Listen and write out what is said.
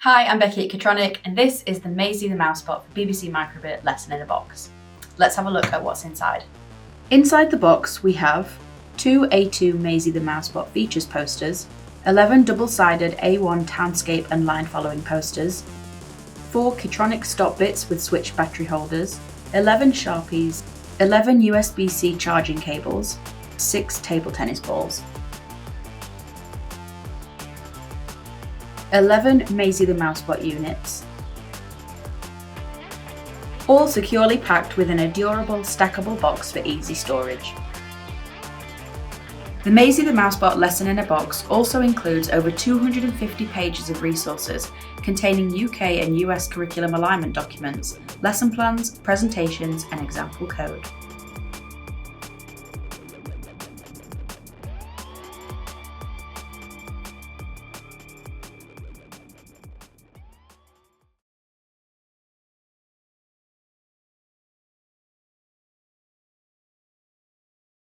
Hi, I'm Becky at Kitronik, and this is the Mai-Z the MouseBot for BBC Microbit lesson in a box. Let's have a look at what's inside. Inside the box we have 2 A2 Mai-Z the MouseBot features posters, 11 double-sided A1 townscape and line following posters, 4 Kitronik stop bits with switch battery holders, 11 Sharpies, 11 USB-C charging cables, 6 table tennis balls. 11 Mai-Z the MouseBot units, all securely packed within a durable, stackable box for easy storage. The Mai-Z the MouseBot lesson in a box also includes over 250 pages of resources containing UK and US curriculum alignment documents, lesson plans, presentations and example code.